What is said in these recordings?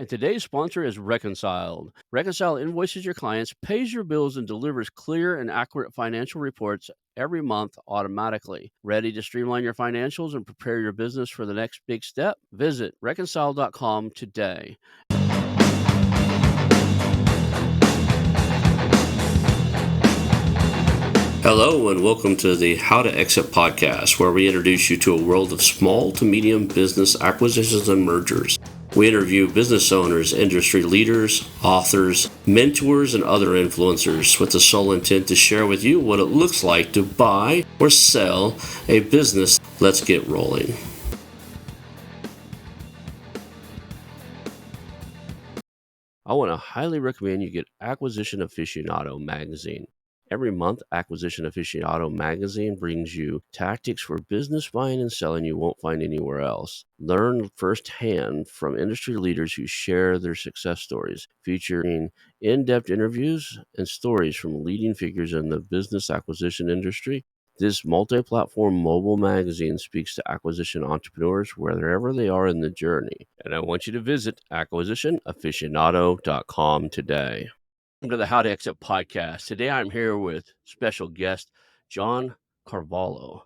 And today's sponsor is Reconciled. Reconcile invoices your clients, pays your bills, and delivers clear and accurate financial reports every month automatically. Ready to streamline your financials and prepare your business for the next big step? Visit reconcile.com today. Hello, and welcome to the How to Exit podcast, where we introduce you to a world of small to medium business acquisitions and mergers. We interview business owners, industry leaders, authors, mentors, and other influencers with the sole intent to share with you what it looks like to buy or sell a business. Let's get rolling. I want to highly recommend you get Acquisition Aficionado magazine. Every month, Acquisition Aficionado magazine brings you tactics for business buying and selling you won't find anywhere else. Learn firsthand from industry leaders who share their success stories, featuring in-depth interviews and stories from leading figures in the business acquisition industry. This multi-platform mobile magazine speaks to acquisition entrepreneurs wherever they are in the journey. And I want you to visit acquisitionaficionado.com today. Welcome to the How to Exit podcast. Today I'm here with special guest John Carvalho,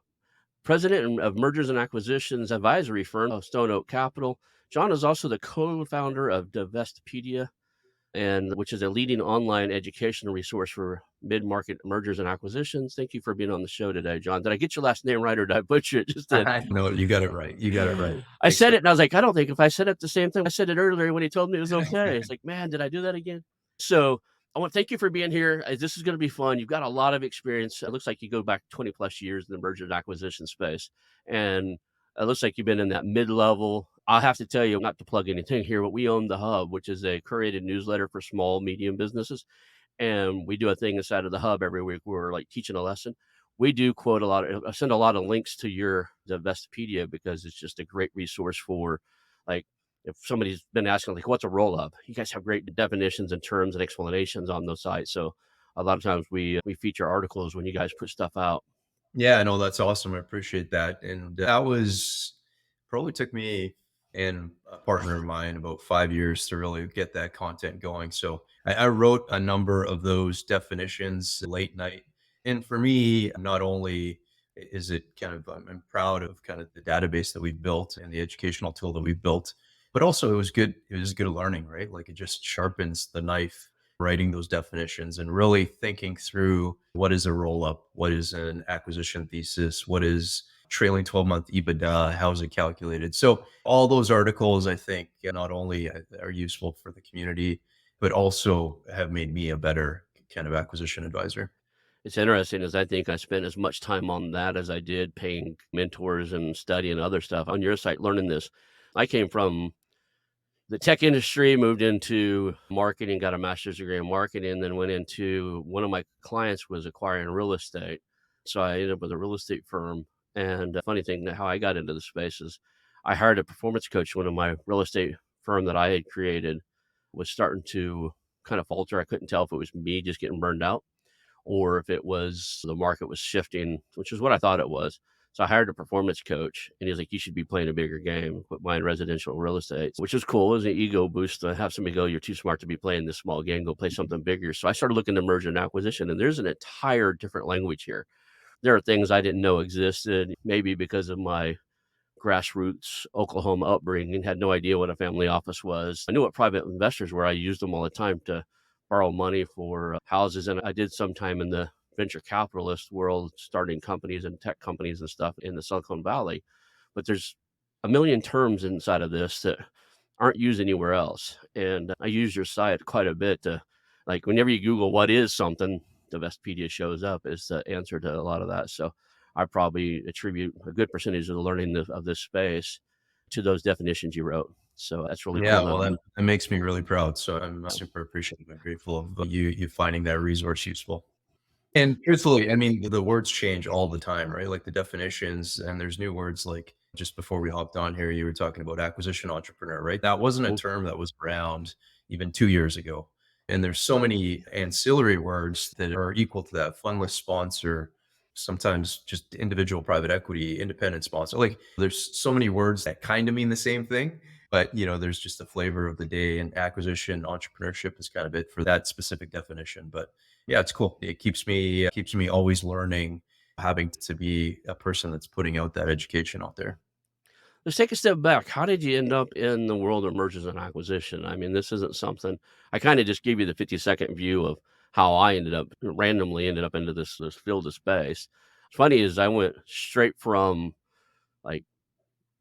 president of mergers and acquisitions advisory firm of Stone Oak Capital. John is also the co-founder of Divestopedia, which is a leading online educational resource for mid-market mergers and acquisitions. Thank you for being on the show today, John. Did I get your last name right, or did I butcher it? Just did. No, you got it right. You got it right. I said it, and I was like, I don't think if I said it the same time I said it earlier when he told me it was okay. It's like, man, did I do that again? So I want to thank you for being here. This is going to be fun. You've got a lot of experience. It looks like you go back 20 plus years in the merger and acquisition space. And it looks like you've been in that mid-level. I'll have to tell you, not to plug anything here, but we own The Hub, which is a curated newsletter for small, medium businesses. And we do a thing inside of The Hub every week where we're like teaching a lesson. We do quote I send a lot of links to your Divestopedia because it's just a great resource for, like, if somebody's been asking, like, what's a roll-up? You guys have great definitions and terms and explanations on those sites. So a lot of times we feature articles when you guys put stuff out. Yeah, no, that's awesome. I appreciate that. And that was probably took me and a partner of mine about 5 years to really get that content going. So I wrote a number of those definitions late night. And for me, not only is it kind of, I'm proud of kind of the database that we've built and the educational tool that we've built, but also it was good. It was good learning, right? Like it just sharpens the knife writing those definitions and really thinking through what is a roll up, what is an acquisition thesis, what is trailing 12-month EBITDA, how is it calculated? So all those articles, I think, not only are useful for the community, but also have made me a better kind of acquisition advisor. It's interesting, as I think I spent as much time on that as I did paying mentors and studying other stuff on your site, learning this. I came from the tech industry, moved into marketing, got a master's degree in marketing, then went into, one of my clients was acquiring real estate. So I ended up with a real estate firm. And the funny thing, how I got into the space is I hired a performance coach. One of my real estate firm that I had created was starting to kind of falter. I couldn't tell if it was me just getting burned out or if it was the market was shifting, which is what I thought it was. So I hired a performance coach, and he's like, you should be playing a bigger game, quit buying residential real estate, which is cool. It was an ego boost to have somebody go, you're too smart to be playing this small game, go play something bigger. So I started looking to merger and acquisition, and there's an entire different language here. There are things I didn't know existed, maybe because of my grassroots Oklahoma upbringing, had no idea what a family office was. I knew what private investors were. I used them all the time to borrow money for houses. And I did some time in the venture capitalist world, starting companies and tech companies and stuff in the Silicon Valley. But there's a million terms inside of this that aren't used anywhere else. And I use your site quite a bit to, like, whenever you Google what is something, the Divestopedia shows up as the answer to a lot of that. So I probably attribute a good percentage of the learning of this space to those definitions you wrote. So that's really Yeah, cool. well, that makes me really proud. So I'm super appreciative and grateful of you finding that resource useful. And truthfully, I mean, the words change all the time, right? Like the definitions, and there's new words. Like just before we hopped on here, you were talking about acquisition entrepreneur, right? That wasn't a term that was around even 2 years ago. And there's so many ancillary words that are equal to that: fundless sponsor, sometimes just individual private equity, independent sponsor. Like there's so many words that kind of mean the same thing, But, there's just a flavor of the day, and acquisition entrepreneurship is kind of it for that specific definition. But yeah, it's cool. It keeps me always learning, having to be a person that's putting out that education out there. Let's take a step back. How did you end up in the world of mergers and acquisition? I mean, this isn't something I kind of just gave you the 50-second view of how I randomly ended up into this field of space. What's funny is I went straight from like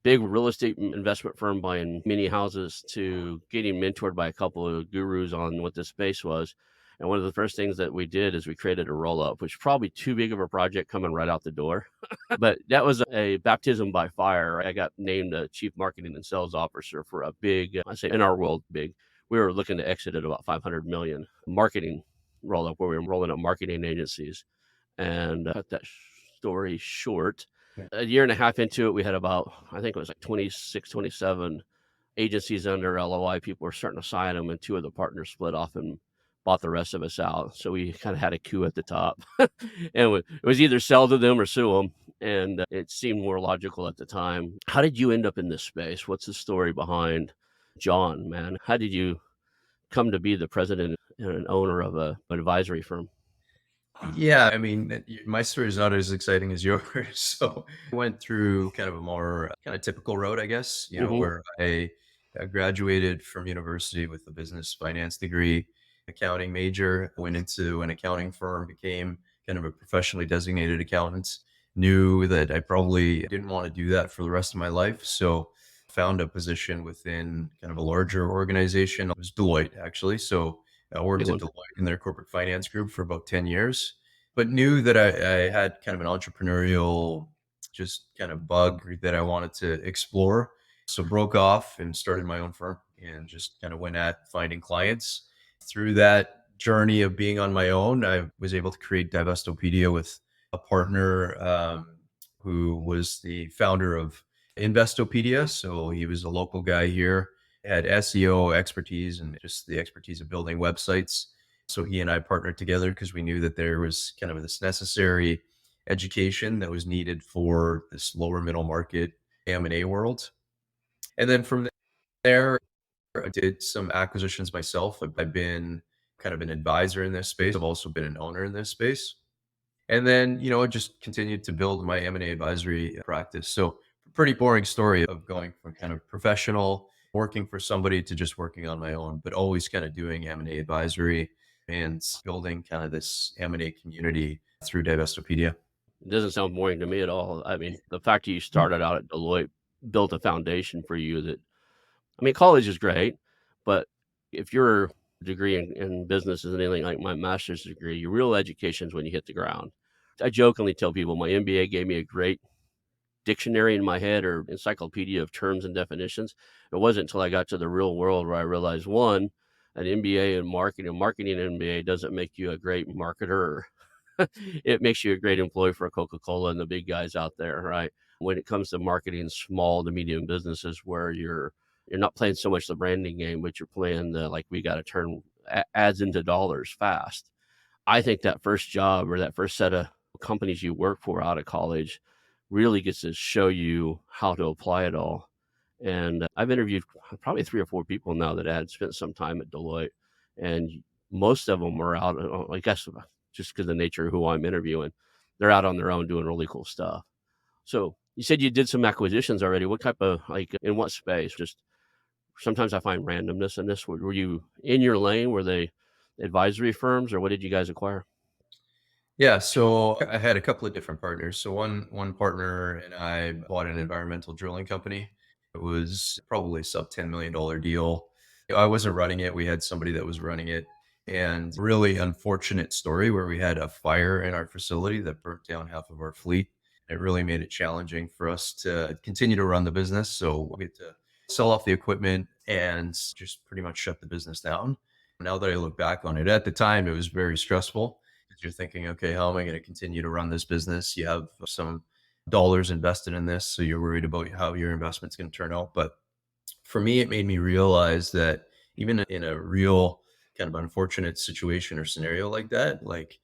big real estate investment firm buying mini houses to getting mentored by a couple of gurus on what this space was. And one of the first things that we did is we created a roll up, which is probably too big of a project coming right out the door. But that was a baptism by fire. I got named a chief marketing and sales officer for a big, I say in our world, big. We were looking to exit at about 500 million marketing roll up where we were rolling up marketing agencies. And cut that story short, Yeah. a year and a half into it, we had about, I think it was like 26, 27 agencies under LOI. People were starting to sign them, and two of the partners split off and bought the rest of us out. So we kind of had a coup at the top. And it was either sell to them or sue them. And it seemed more logical at the time. How did you end up in this space? What's the story behind John, man? How did you come to be the president and an owner of an advisory firm? Yeah, I mean, my story is not as exciting as yours. So I went through kind of a more kind of typical road, I guess, Hmm. where I graduated from university with a business finance degree, accounting major, went into an accounting firm, became kind of a professionally designated accountant, knew that I probably didn't want to do that for the rest of my life. So found a position within kind of a larger organization. It was Deloitte, actually. So I Big worked at one. Deloitte in their corporate finance group for about 10 years, but knew that I had kind of an entrepreneurial just kind of bug that I wanted to explore. So broke off and started my own firm and just kind of went at finding clients. Through that journey of being on my own, I was able to create Divestopedia with a partner who was the founder of Investopedia. So he was a local guy here, had SEO expertise and just the expertise of building websites. So he and I partnered together because we knew that there was kind of this necessary education that was needed for this lower middle market M&A world. And then from there, I did some acquisitions myself. I've been kind of an advisor in this space. I've also been an owner in this space. And then, I just continued to build my M&A advisory practice. So pretty boring story of going from kind of professional working for somebody to just working on my own, but always kind of doing M&A advisory and building kind of this M&A community through Divestopedia. It doesn't sound boring to me at all. I mean, the fact that you started out at Deloitte built a foundation for you that, I mean, college is great, but if your degree in business is anything like my master's degree, your real education is when you hit the ground. I jokingly tell people my MBA gave me a great dictionary in my head or encyclopedia of terms and definitions. It wasn't until I got to the real world where I realized one, an MBA in marketing MBA doesn't make you a great marketer. It makes you a great employee for Coca-Cola and the big guys out there, right? When it comes to marketing small to medium businesses where you're not playing so much the branding game, but you're playing the like we got to turn ads into dollars fast. I think that first job or that first set of companies you work for out of college really gets to show you how to apply it all. And I've interviewed probably 3 or 4 people now that had spent some time at Deloitte, and most of them are out, I guess, just because of the nature of who I'm interviewing, they're out on their own doing really cool stuff. So you said you did some acquisitions already. What type of like in what space? Just sometimes I find randomness in this. Were you in your lane? Were they advisory firms, or what did you guys acquire? Yeah, so I had a couple of different partners. So one partner and I bought an environmental drilling company. It was probably a sub $10 million deal. I wasn't running it. We had somebody that was running it. And really unfortunate story where we had a fire in our facility that burnt down half of our fleet. It really made it challenging for us to continue to run the business. So we had to sell off the equipment and just pretty much shut the business down. Now that I look back on it, at the time, it was very stressful because you're thinking, okay, how am I going to continue to run this business? You have some dollars invested in this, so you're worried about how your investment's going to turn out. But for me, it made me realize that even in a real kind of unfortunate situation or scenario like that, like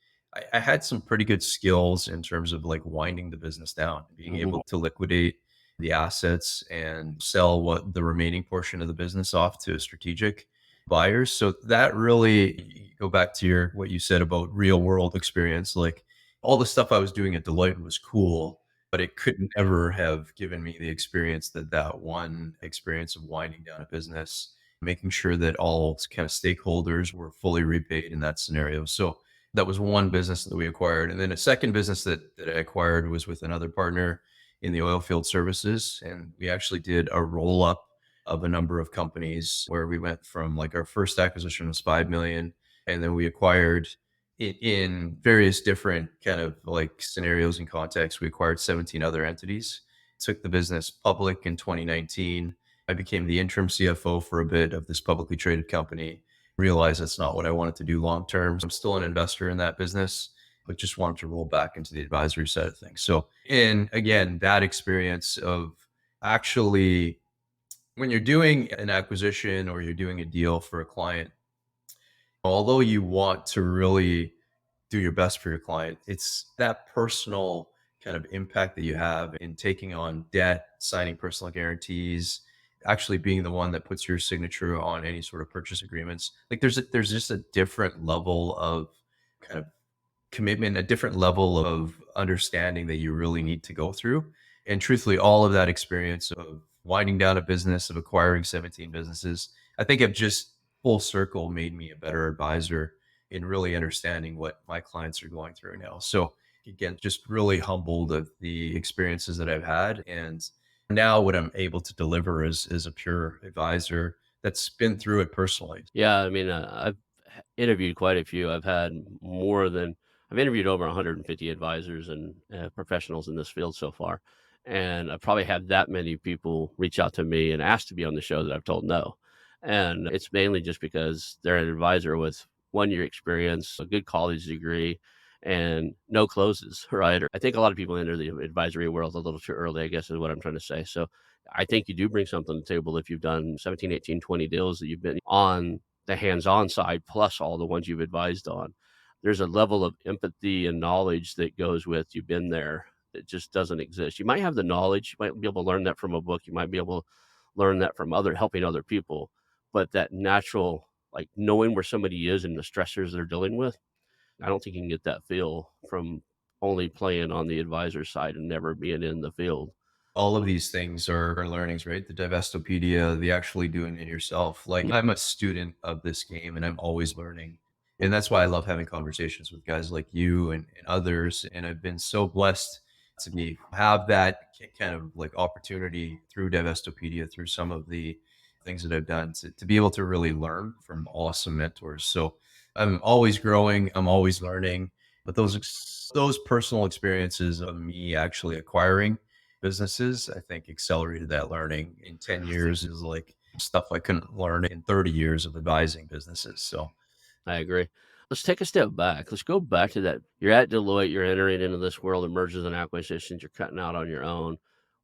I had some pretty good skills in terms of like winding the business down, being Mhm. able to liquidate the assets and sell what the remaining portion of the business off to strategic buyers. So that really go back to your what you said about real world experience. Like all the stuff I was doing at Deloitte was cool, but it could never have given me the experience that that one experience of winding down a business, making sure that all kind of stakeholders were fully repaid in that scenario. So that was one business that we acquired. And then a second business that I acquired was with another partner in the oil field services. And we actually did a roll up of a number of companies where we went from like our first acquisition was 5 million. And then we acquired in various different kind of like scenarios and contexts. We acquired 17 other entities, took the business public in 2019. I became the interim CFO for a bit of this publicly traded company, realized that's not what I wanted to do long term. So I'm still an investor in that business, but just wanted to roll back into the advisory side of things. So, and again, that experience of actually when you're doing an acquisition or you're doing a deal for a client, although you want to really do your best for your client, it's that personal kind of impact that you have in taking on debt, signing personal guarantees, actually being the one that puts your signature on any sort of purchase agreements. Like there's just a different level of kind of commitment, a different level of understanding that you really need to go through. And truthfully, all of that experience of winding down a business, of acquiring 17 businesses, I think have just full circle made me a better advisor in really understanding what my clients are going through now. So again, just really humbled of the experiences that I've had. And now what I'm able to deliver is a pure advisor that's been through it personally. Yeah, I mean, I've interviewed quite a few. I've interviewed over 150 advisors and professionals in this field so far, and I've probably had that many people reach out to me and ask to be on the show that I've told no, and it's mainly just because they're an advisor with 1 year experience, a good college degree, and no closes, right? I think a lot of people enter the advisory world a little too early, I guess is what I'm trying to say. So I think you do bring something to the table if you've done 17, 18, 20 deals that you've been on the hands-on side, plus all the ones you've advised on. There's a level of empathy and knowledge that goes with you've been there that just doesn't exist. You might have the knowledge, you might be able to learn that from a book, you might be able to learn that from helping other people, but that natural, like knowing where somebody is and the stressors they're dealing with, I don't think you can get that feel from only playing on the advisor side and never being in the field. All of these things are learnings, right? The Divestopedia, the actually doing it yourself. Like I'm a student of this game and I'm always learning. And that's why I love having conversations with guys like you and others. And I've been so blessed to be have that kind of like opportunity through Divestopedia, through some of the things that I've done to be able to really learn from awesome mentors. So I'm always growing, I'm always learning. But those personal experiences of me actually acquiring businesses, I think accelerated that learning in 10 years is like stuff I couldn't learn in 30 years of advising businesses. So I agree. Let's take a step back. Let's go back to that. You're at Deloitte, you're entering into this world of mergers and acquisitions, you're cutting out on your own.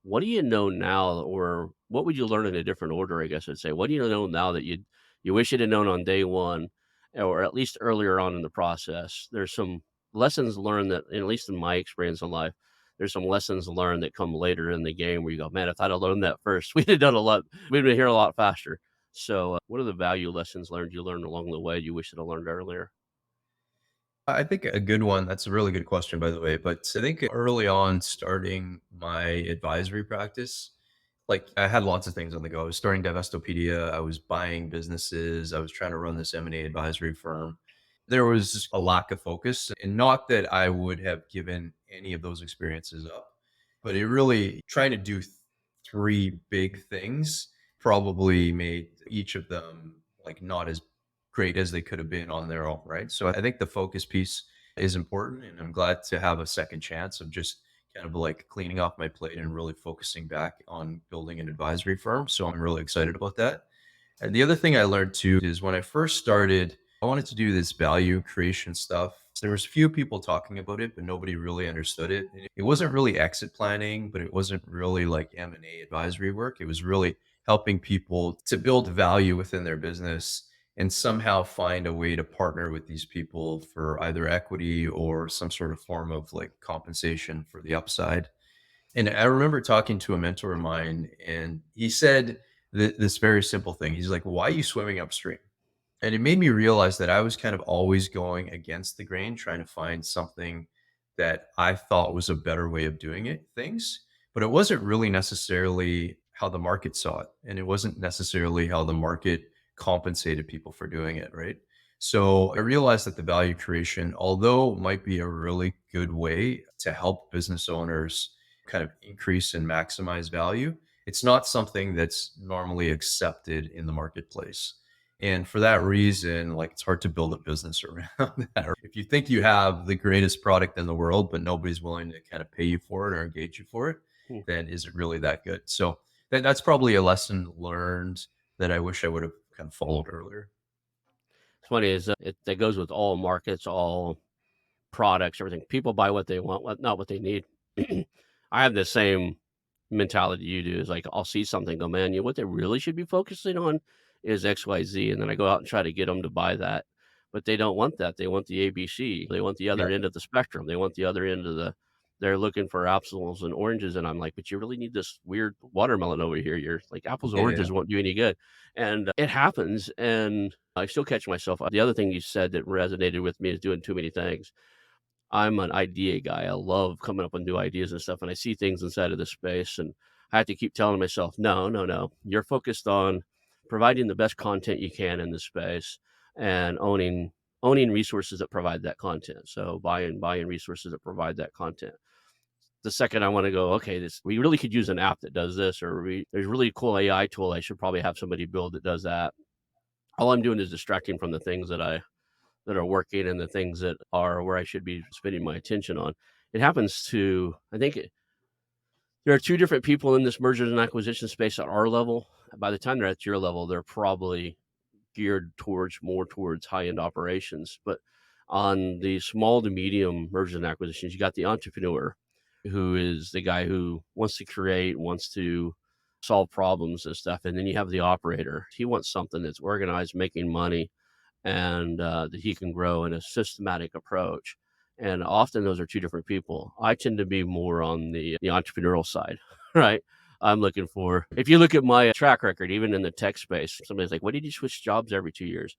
What do you know now, or what would you learn in a different order, I guess I'd say? What do you know now that you wish you'd have known on day one, or at least earlier on in the process? There's some lessons learned that, at least in my experience in life, there's some lessons learned that come later in the game where you go, man, if I'd have learned that first, we'd have done a lot, we'd been here a lot faster. So, what are the value lessons learned you learned along the way you wish you'd have learned earlier? I think a good one, that's a really good question, by the way. But I think early on, starting my advisory practice, like I had lots of things on the go. I was starting Divestopedia, I was buying businesses, I was trying to run this M&A advisory firm. There was a lack of focus, and not that I would have given any of those experiences up, but it really trying to do three big things probably made each of them like not as great as they could have been on their own, right? So I think the focus piece is important, and I'm glad to have a second chance of just kind of like cleaning off my plate and really focusing back on building an advisory firm. So I'm really excited about that. And the other thing I learned too is when I first started, I wanted to do this value creation stuff. There was few people talking about it, but nobody really understood it. And it wasn't really exit planning, but it wasn't really like M&A advisory work. It was really helping people to build value within their business and somehow find a way to partner with these people for either equity or some sort of form of like compensation for the upside. And I remember talking to a mentor of mine, and he said this very simple thing. He's like, "Why are you swimming upstream?" And it made me realize that I was kind of always going against the grain, trying to find something that I thought was a better way of doing things, but it wasn't really necessarily how the market saw it, and it wasn't necessarily how the market compensated people for doing it, right? So I realized that the value creation, although might be a really good way to help business owners kind of increase and maximize value, it's not something that's normally accepted in the marketplace. And for that reason, like, it's hard to build a business around that. If you think you have the greatest product in the world, but nobody's willing to kind of pay you for it or engage you for it, Hmm. then is it really that good? So that's probably a lesson learned that I wish I would have kind of followed earlier. It's funny is that goes with all markets, all products, everything. People buy what they want, not what they need. I have the same mentality you do. Is like I'll see something, go, man, what they really should be focusing on is XYZ, and then I go out and try to get them to buy that, but they don't want that. They want the ABC. They want the Yeah. other end of the spectrum. They want the other end of the. They're looking for apples and oranges, and I'm like, but you really need this weird watermelon over here. You're like apples and Yeah. Yeah. oranges won't do any good, and it happens. And I still catch myself. The other thing you said that resonated with me is doing too many things. I'm an idea guy. I love coming up with new ideas and stuff, and I see things inside of this space, and I have to keep telling myself, "No, no, no. You're focused on providing the best content you can in this space and owning resources that provide that content. So buying resources that provide that content. The second I want to go, okay, this we really could use an app that does this, or there's a really cool AI tool. I should probably have somebody build that does that. All I'm doing is distracting from the things that are working and the things that are where I should be spending my attention on. It happens to, I think there are two different people in this mergers and acquisition space at our level. By the time they're at your level, they're probably geared towards more towards high end operations. But on the small to medium mergers and acquisitions, you got the entrepreneur who is the guy who wants to create, wants to solve problems and stuff. And then you have the operator. He wants something that's organized, making money, and that he can grow in a systematic approach. And often those are two different people. I tend to be more on the entrepreneurial side, right? I'm looking for, if you look at my track record, even in the tech space, somebody's like, "What did you switch jobs every 2 years?"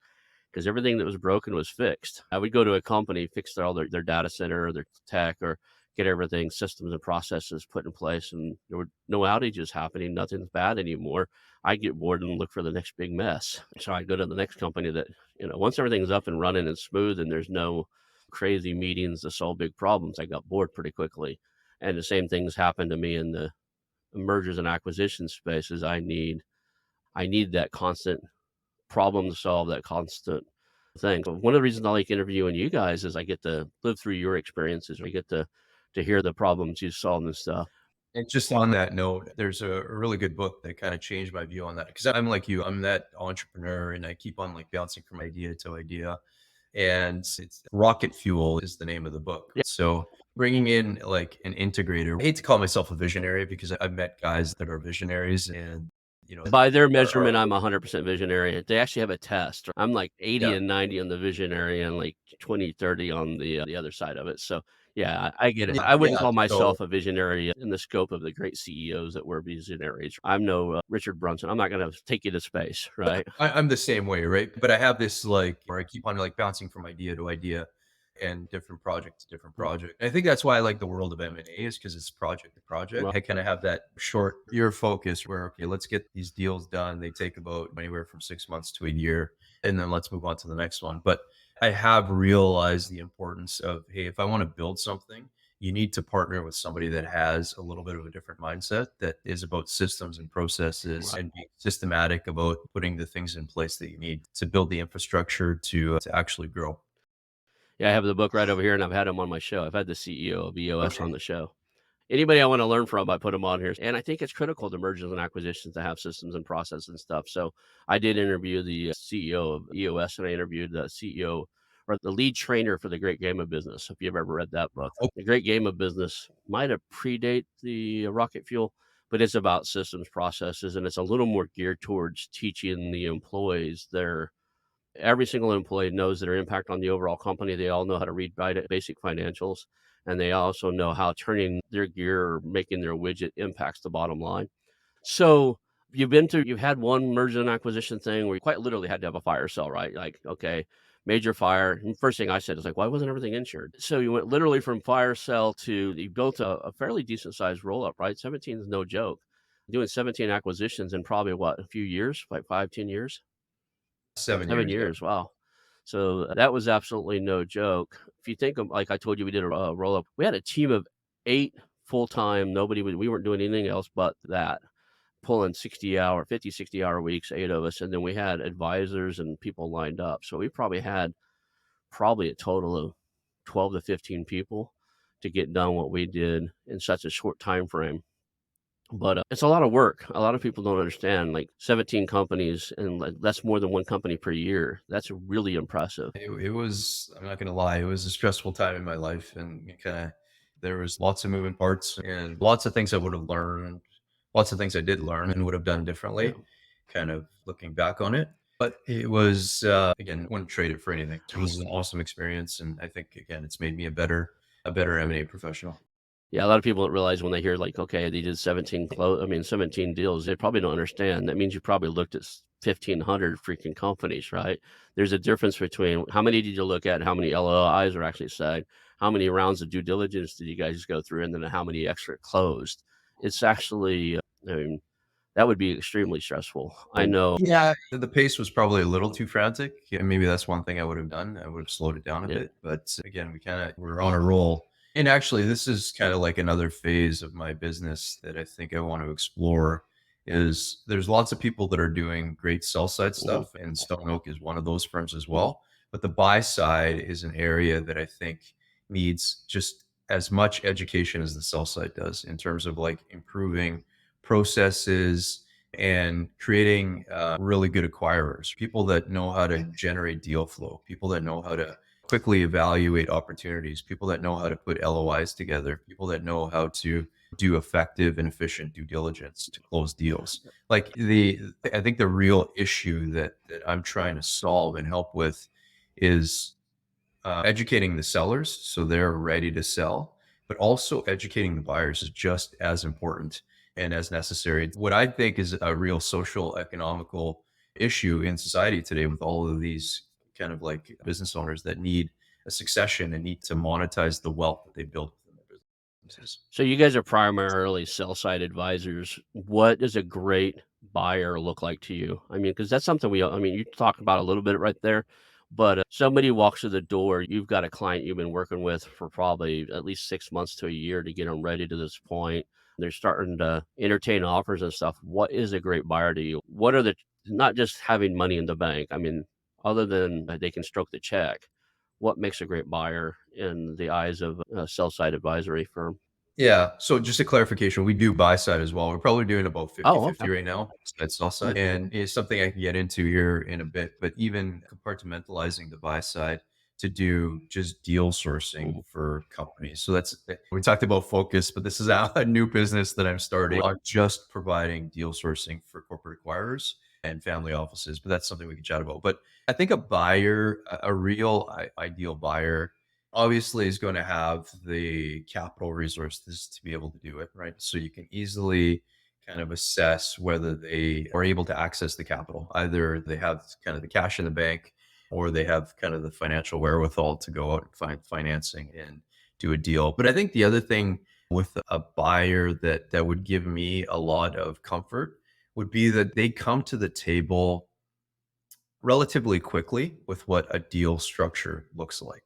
Because everything that was broken was fixed. I would go to a company, fix their data center or their tech, or get everything, systems and processes put in place, and there were no outages happening. Nothing's bad anymore. I get bored and look for the next big mess. So I go to the next company that, once everything's up and running and smooth and there's no crazy meetings to solve big problems, I got bored pretty quickly. And the same things happen to me in the mergers and acquisition spaces. I need that constant problem to solve, that constant thing. So one of the reasons I like interviewing you guys is I get to live through your experiences. I get to hear the problems you solve and stuff. And just on that note, there's a really good book that kind of changed my view on that. Because I'm like you, I'm that entrepreneur, and I keep on like bouncing from idea to idea. And it's Rocket Fuel is the name of the book. Yeah. So bringing in like an integrator. I hate to call myself a visionary because I've met guys that are visionaries, and By their are measurement, I'm 100% visionary. They actually have a test. I'm like 80 yeah. and 90 on the visionary and like 20, 30 on the other side of it. So yeah, I get it. Yeah, I wouldn't yeah. call So myself a visionary in the scope of the great CEOs that were visionaries. I'm no Richard Brunson. I'm not going to take you to space, right? I'm the same way, right? But I have this like where I keep on like bouncing from idea to idea and different project to different project. I think that's why I like the world of M&A is because it's project to project. Well, I kind of have that short year focus where, okay, let's get these deals done. They take about anywhere from 6 months to a year, and then let's move on to the next one. But I have realized the importance of, hey, if I want to build something, you need to partner with somebody that has a little bit of a different mindset that is about systems and processes right. and being systematic about putting the things in place that you need to build the infrastructure to actually grow. Yeah, I have the book right over here, and I've had him on my show. I've had the CEO of EOS Okay. on the show. Anybody I wanna learn from, I put them on here, and I think it's critical to mergers and acquisitions to have systems and process and stuff. So, I did interview the CEO of EOS, and I interviewed the CEO or the lead trainer for The Great Game of Business, if you've ever read that book. Oh, The Great Game of Business might have predate the Rocket Fuel, but it's about systems, processes, and it's a little more geared towards teaching the employees their every single employee knows their impact on the overall company. They all know how to read basic financials, and they also know how turning their gear or making their widget impacts the bottom line. So you've had one merger and acquisition thing where you quite literally had to have a fire sale, right? Like, okay, major fire. And first thing I said is like, why wasn't everything insured? So you went literally from fire sale to you built a fairly decent sized roll up, right? 17 is no joke. Doing 17 acquisitions in probably what, a few years, like 5, 10 years, 7 7 years, yeah. years. Wow. So that was absolutely no joke. If you think of, like I told you, we did a roll up. We had a team of 8 full time. We weren't doing anything else but that, pulling 60, 60 hour weeks, 8 of us. And then we had advisors and people lined up. So we probably had a total of 12 to 15 people to get done what we did in such a short time frame. But it's a lot of work. A lot of people don't understand, like 17 companies, and like, that's more than one company per year. That's really impressive. It was, I'm not going to lie, it was a stressful time in my life, and there was lots of moving parts and lots of things I would have learned, lots of things I did learn and would have done Yeah. differently, kind of looking back on it. But it was, again, wouldn't trade it for anything. It was an awesome experience. And I think, again, it's made me a better M&A professional. Yeah, a lot of people don't realize when they hear like, okay, they did 17 deals, they probably don't understand. That means you probably looked at 1,500 freaking companies, right? There's a difference between how many did you look at, how many LOIs were actually signed, how many rounds of due diligence did you guys go through, and then how many extra closed. It's actually, I mean, that would be extremely stressful. I know. Yeah, the pace was probably a little too frantic. Yeah, maybe that's one thing I would have done. I would have slowed it down a Yeah. bit. But again, we're on a roll. And actually, this is kind of like another phase of my business that I think I want to explore. Is there's lots of people that are doing great sell side Mhm. stuff, and Stone Oak is one of those firms as well. But the buy side is an area that I think needs just as much education as the sell side does in terms of like improving processes and creating really good acquirers, people that know how to generate deal flow, people that know how to quickly evaluate opportunities, people that know how to put LOIs together, people that know how to do effective and efficient due diligence to close deals. I think the real issue that I'm trying to solve and help with is educating the sellers so they're ready to sell, but also educating the buyers is just as important and as necessary. What I think is a real social economical issue in society today with all of these kind of like business owners that need a succession and need to monetize the wealth that they built within their businesses. So you guys are primarily sell side advisors. What does a great buyer look like to you? I mean, because that's something you talked about a little bit right there, but somebody walks through the door, you've got a client you've been working with for probably at least 6 months to a year to get them ready to this point. They're starting to entertain offers and stuff. What is a great buyer to you? What are the, not just having money in the bank? I mean, other than that they can stroke the check, what makes a great buyer in the eyes of a sell side advisory firm? Yeah. So just a clarification, we do buy side as well. We're probably doing about Oh, 50-50 okay. right now. That's sell side. And it's something I can get into here in a bit, but even compartmentalizing the buy side to do just deal sourcing Mhm. for companies. So we talked about focus, but this is a new business that I'm starting. I'm just providing deal sourcing for corporate acquirers and family offices, but that's something we can chat about. But I think a real ideal buyer obviously is going to have the capital resources to be able to do it, right? So you can easily kind of assess whether they are able to access the capital. Either they have kind of the cash in the bank or they have kind of the financial wherewithal to go out and find financing and do a deal. But I think the other thing with a buyer that would give me a lot of comfort would be that they come to the table relatively quickly with what a deal structure looks like.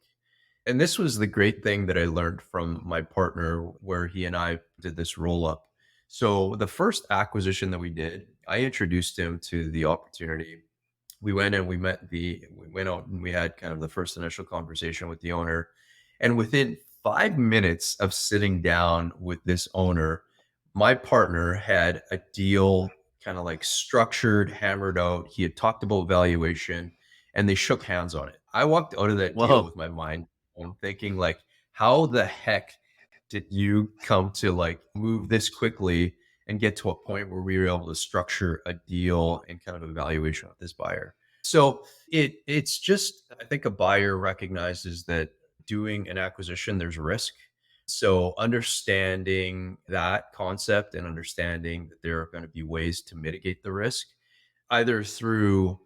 And this was the great thing that I learned from my partner, where he and I did this roll up. So, the first acquisition that we did, I introduced him to the opportunity. We went and we went out and we had kind of the first initial conversation with the owner. And within 5 minutes of sitting down with this owner, my partner had a deal kind of like structured, hammered out. He had talked about valuation and they shook hands on it. I walked out of that deal Whoa. with my mind thinking like, how the heck did you come to like move this quickly and get to a point where we were able to structure a deal and kind of evaluation with this buyer? So it's just, I think a buyer recognizes that doing an acquisition, there's risk. So understanding that concept and understanding that there are going to be ways to mitigate the risk, either through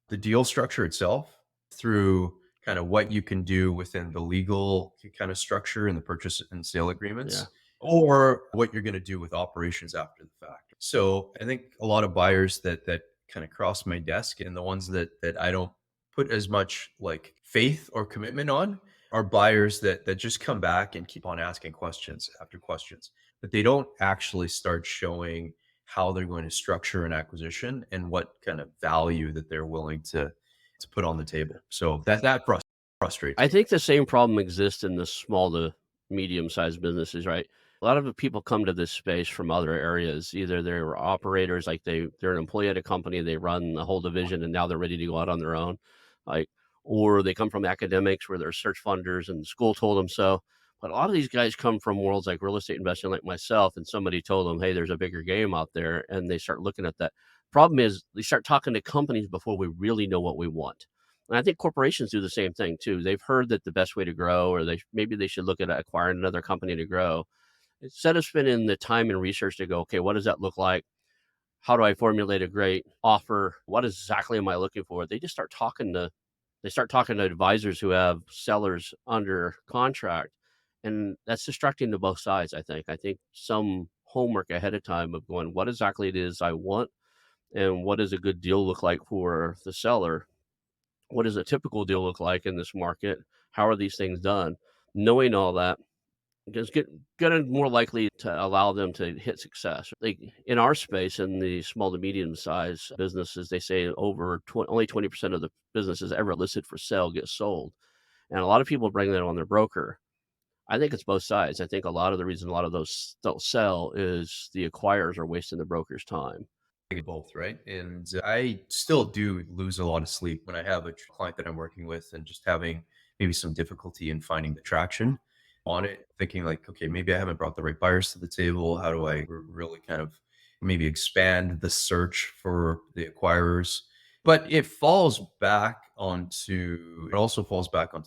the deal structure itself, through kind of what you can do within the legal kind of structure and the purchase and sale Yeah. agreements, or what you're going to do with operations after the fact. So I think a lot of buyers that kind of cross my desk, and the ones that I don't put as much like faith or commitment on, are buyers that just come back and keep on asking questions after questions, but they don't actually start showing how they're going to structure an acquisition and what kind of value that they're willing to put on the table. So that frustrates I me. think the same problem exists in the small to medium-sized businesses, right? A lot of the people come to this space from other areas. Either they're operators, like they're an employee at a company, they run the whole division, and now they're ready to go out on their own, like, or they come from academics where they're search funders and school told them so. But a lot of these guys come from worlds like real estate investing, like myself, and somebody told them, "Hey, there's a bigger game out there," and they start looking at that. Problem is, they start talking to companies before we really know what we want. And I think corporations do the same thing too. They've heard that the best way to grow, or maybe they should look at acquiring another company to grow. Instead of spending the time and research to go, okay, what does that look like? How do I formulate a great offer? What exactly am I looking for? They start talking to advisors who have sellers under contract. And that's distracting to both sides, I think. I think some homework ahead of time of going, what exactly it is I want, and what does a good deal look like for the seller? What does a typical deal look like in this market? How are these things done? Knowing all that is gonna more likely to allow them to hit success. Like in our space, in the small to medium size businesses, they say only 20% of the businesses ever listed for sale get sold, and a lot of people bring that on their broker. I think it's both sides. I think a lot of the reason a lot of those don't sell is the acquirers are wasting the broker's time. Both, right? And I still do lose a lot of sleep when I have a client that I'm working with and just having maybe some difficulty in finding the traction on it, thinking like, okay, maybe I haven't brought the right buyers to the table. How do I really kind of maybe expand the search for the acquirers? But it also falls back onto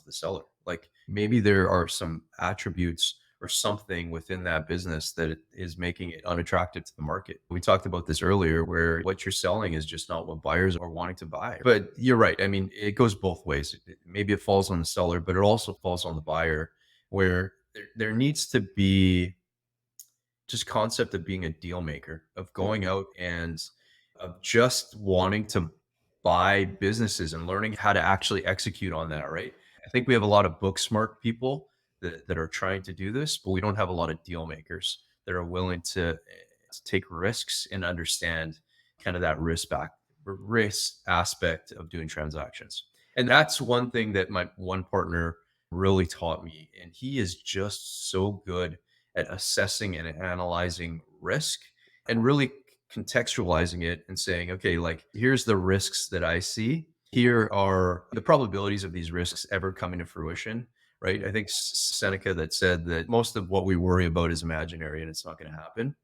the seller. Like maybe there are some attributes or something within that business that is making it unattractive to the market. We talked about this earlier, where what you're selling is just not what buyers are wanting to buy. But you're right. I mean, it goes both ways. Maybe it falls on the seller, but it also falls on the buyer, where there needs to be just concept of being a deal maker, of going out and of just wanting to buy businesses and learning how to actually execute on that, right? I think we have a lot of book smart people that are trying to do this, but we don't have a lot of deal makers that are willing to take risks and understand kind of that risk aspect of doing transactions. And that's one thing that my one partner really taught me. And he is just so good at assessing and analyzing risk and really contextualizing it and saying, okay, like here's the risks that I see. Here are the probabilities of these risks ever coming to fruition, right? I think Seneca that said that most of what we worry about is imaginary and it's not going to happen.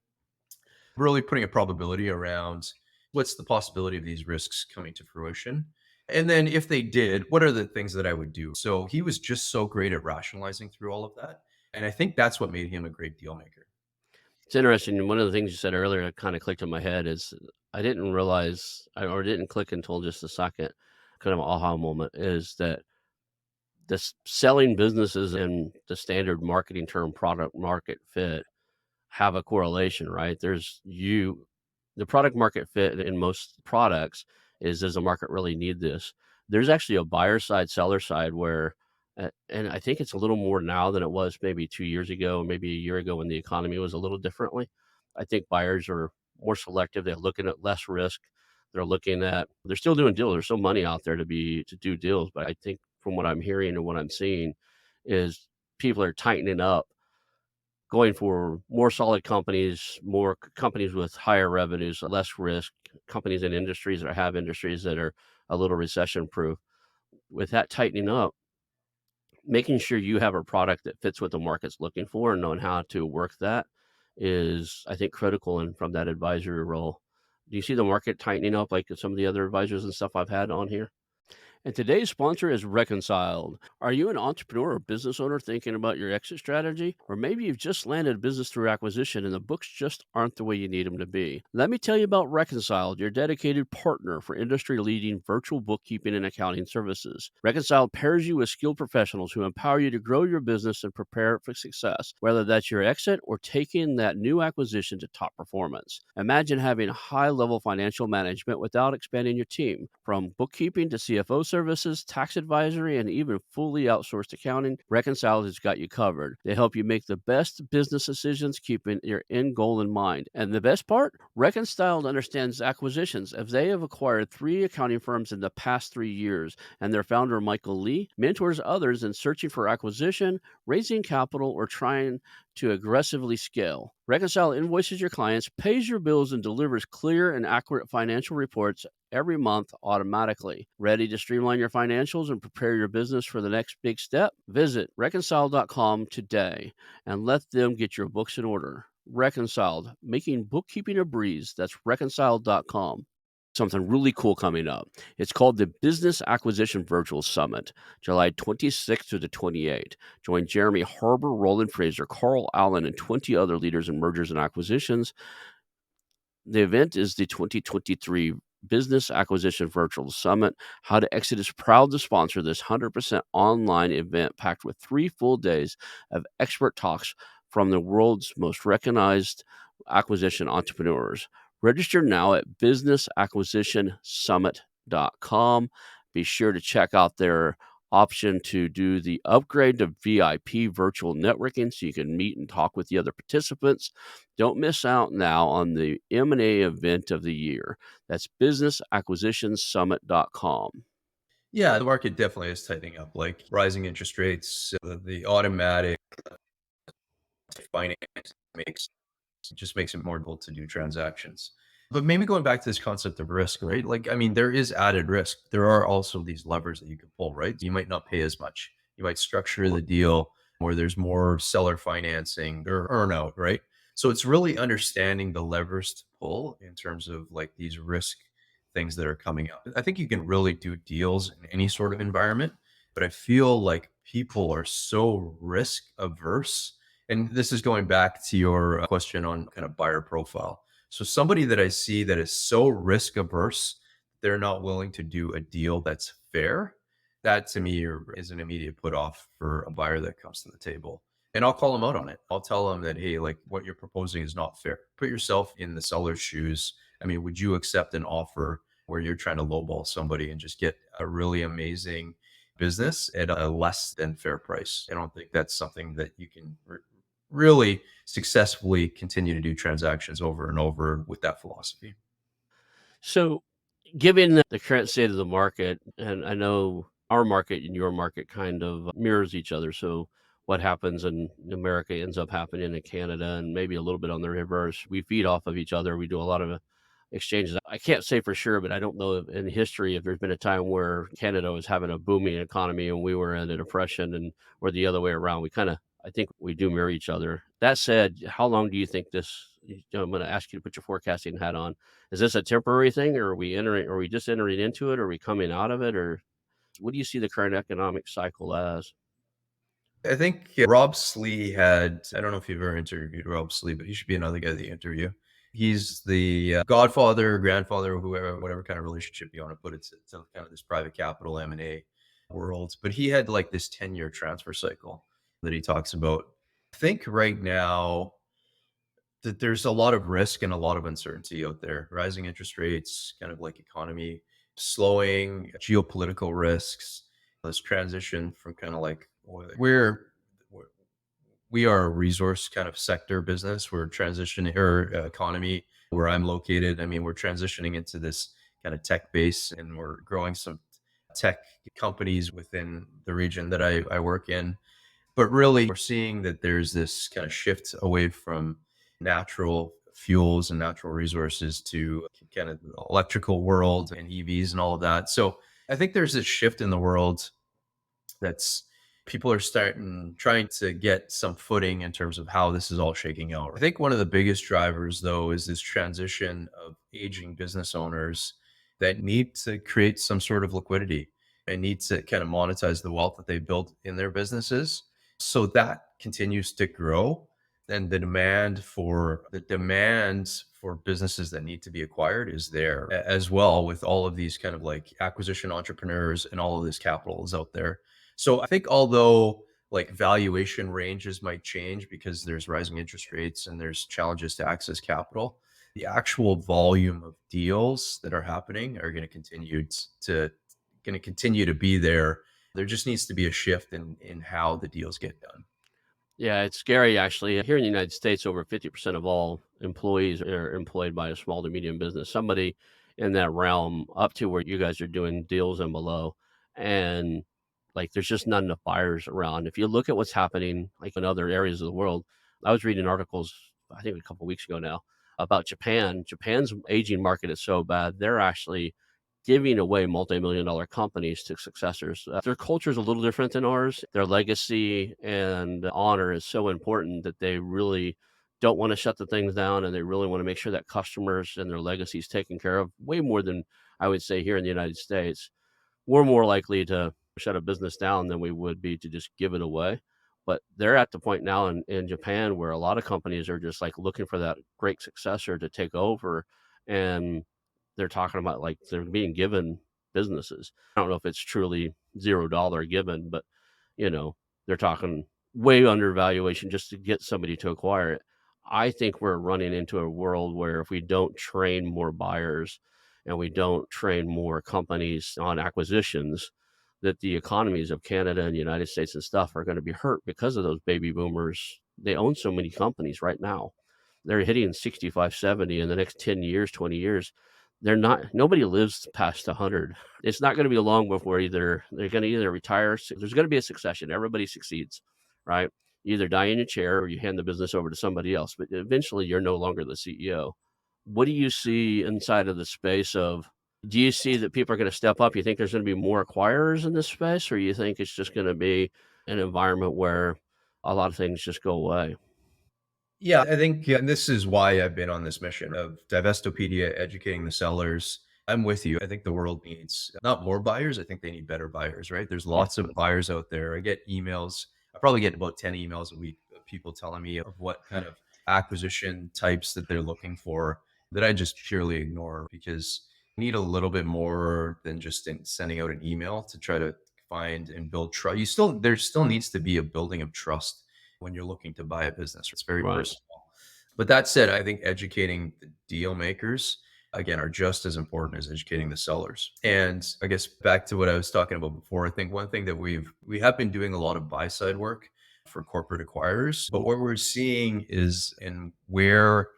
Really putting a probability around what's the possibility of these risks coming to fruition. And then if they did, what are the things that I would do? So he was just so great at rationalizing through all of that. And I think that's what made him a great deal maker. It's interesting. And one of the things you said earlier that kind of clicked in my head is I didn't realize, or didn't click until just a second, kind of an aha moment is that selling businesses and the standard marketing term product market fit have a correlation, right? The product market fit in most products is, does the market really need this? There's actually a buyer side, seller side where, and I think it's a little more now than it was maybe 2 years ago, maybe a year ago when the economy was a little differently. I think buyers are more selective. They're looking at less risk. They're still doing deals. There's still money out there to do deals. But I think from what I'm hearing and what I'm seeing is people are tightening up, going for more solid companies, more companies with higher revenues, less risk, companies in industries that are a little recession proof. With that tightening up, making sure you have a product that fits what the market's looking for and knowing how to work that is, I think, critical. And from that advisory role, do you see the market tightening up like some of the other advisors and stuff I've had on here? And today's sponsor is Reconciled. Are you an entrepreneur or business owner thinking about your exit strategy? Or maybe you've just landed a business through acquisition and the books just aren't the way you need them to be. Let me tell you about Reconciled, your dedicated partner for industry leading virtual bookkeeping and accounting services. Reconciled pairs you with skilled professionals who empower you to grow your business and prepare it for success, whether that's your exit or taking that new acquisition to top performance. Imagine having high level financial management without expanding your team. From bookkeeping to CFO services, tax advisory, and even fully outsourced accounting, Reconciled has got you covered. They help you make the best business decisions, keeping your end goal in mind. And the best part? Reconciled understands acquisitions, as they have acquired 3 accounting firms in the past 3 years, and their founder, Michael Lee, mentors others in searching for acquisition, raising capital, or trying to aggressively scale. Reconcile invoices your clients, pays your bills, and delivers clear and accurate financial reports every month automatically. Ready to streamline your financials and prepare your business for the next big step? Visit reconcile.com today and let them get your books in order. Reconciled, making bookkeeping a breeze. That's reconciled.com. Something really cool coming up. It's called the Business Acquisition Virtual Summit, July 26th to the 28th. Join Jeremy Harbour, Roland Fraser, Carl Allen, and 20 other leaders in mergers and acquisitions. The event is the 2023 Business Acquisition Virtual Summit. How to Exit is proud to sponsor this 100% online event packed with 3 full days of expert talks from the world's most recognized acquisition entrepreneurs. Register now at businessacquisitionsummit.com. Be sure to check out their option to do the upgrade to VIP virtual networking so you can meet and talk with the other participants. Don't miss out now on the M&A event of the year. That's businessacquisitionsummit.com. Yeah, the market definitely is tightening up, like rising interest rates, the automatic finance makes just makes it more difficult to do transactions. But maybe going back to this concept of risk, right? Like, I mean, there is added risk. There are also these levers that you can pull, right? You might not pay as much. You might structure the deal where there's more seller financing or earnout, right? So it's really understanding the levers to pull in terms of like these risk things that are coming up. I think you can really do deals in any sort of environment, but I feel like people are so risk averse, and this is going back to your question on kind of buyer profile. So somebody that I see that is so risk averse, they're not willing to do a deal that's fair. That to me is an immediate put off for a buyer that comes to the table. And I'll call them out on it. I'll tell them that, hey, like what you're proposing is not fair. Put yourself in the seller's shoes. I mean, would you accept an offer where you're trying to lowball somebody and just get a really amazing business at a less than fair price? I don't think that's something that you can really successfully continue to do transactions over and over with that philosophy. So, given the current state of the market, and I know our market and your market kind of mirrors each other. So, what happens in America ends up happening in Canada, and maybe a little bit on the reverse. We feed off of each other. We do a lot of exchanges. I can't say for sure, but I don't know if in history if there's been a time where Canada was having a booming economy and we were in a depression, and or the other way around. We kind of, I think we do mirror each other. That said, how long do you think this? I'm going to ask you to put your forecasting hat on. Is this a temporary thing, or are we entering? Are we just entering into it? Or are we coming out of it? Or what do you see the current economic cycle as? I think Rob Slee had, I don't know if you've ever interviewed Rob Slee, but he should be another guy that you interview. He's the godfather, grandfather, whoever, whatever kind of relationship you want to put it to kind of this private capital M&A world. But he had like this 10-year transfer cycle that he talks about. I think right now that there's a lot of risk and a lot of uncertainty out there. Rising interest rates, kind of like economy slowing, geopolitical risks, this transition from kind of like oil. We are a resource kind of sector business. We're transitioning or economy where I'm located. I mean, we're transitioning into this kind of tech base, and we're growing some tech companies within the region that I work in. But really, we're seeing that there's this kind of shift away from natural fuels and natural resources to kind of the electrical world and EVs and all of that. So I think there's this shift in the world that's people are starting trying to get some footing in terms of how this is all shaking out. I think one of the biggest drivers though is this transition of aging business owners that need to create some sort of liquidity. and need to kind of monetize the wealth that they built in their businesses. So that continues to grow. And the demand for businesses that need to be acquired is there as well, with all of these kind of like acquisition entrepreneurs and all of this capital is out there. So I think although like valuation ranges might change because there's rising interest rates and there's challenges to access capital, the actual volume of deals that are happening are going to continue to be there. There just needs to be a shift in how the deals get done. Yeah, it's scary actually. Here in the United States, over 50% of all employees are employed by a small to medium business, somebody in that realm up to where you guys are doing deals and below. And like there's just not enough buyers around. If you look at what's happening like in other areas of the world, I was reading articles, I think a couple weeks ago now, about Japan. Japan's aging market is so bad, they're actually giving away multi-million-dollar companies to successors. Their culture is a little different than ours. Their legacy and honor is so important that they really don't want to shut the things down, and they really want to make sure that customers and their legacy is taken care of way more than I would say here in the United States. We're more likely to shut a business down than we would be to just give it away. But they're at the point now in Japan where a lot of companies are just like looking for that great successor to take over. And they're talking about like they're being given businesses. I don't know if it's truly $0 given, but you know, they're talking way under valuation just to get somebody to acquire it. I think we're running into a world where if we don't train more buyers and we don't train more companies on acquisitions, that the economies of Canada and the United States and stuff are going to be hurt because of those baby boomers. They own so many companies right now. They're hitting 65, 70 in the next 10 years, 20 years. They're not, nobody lives past 100. It's not going to be long before either they're going to either retire. There's going to be a succession. Everybody succeeds, right? You either die in your chair or you hand the business over to somebody else, but eventually you're no longer the CEO. What do you see inside of the space of, do you see that people are going to step up? You think there's going to be more acquirers in this space, or you think it's just going to be an environment where a lot of things just go away? Yeah, I think, yeah, and this is why I've been on this mission of Divestopedia, educating the sellers. I'm with you. I think the world needs not more buyers. I think they need better buyers, right? There's Yeah. lots of buyers out there. I get emails. I probably get about 10 emails a week of people telling me of what kind of acquisition types that they're looking for that I just purely ignore because I need a little bit more than just sending out an email to try to find and build trust. There still needs to be a building of trust when you're looking to buy a business. It's very Right. personal. But that said, I think educating the deal makers, again, are just as important as educating the sellers. And I guess back to what I was talking about before, I think one thing that we have been doing a lot of buy side work for corporate acquirers, but what we're seeing is and where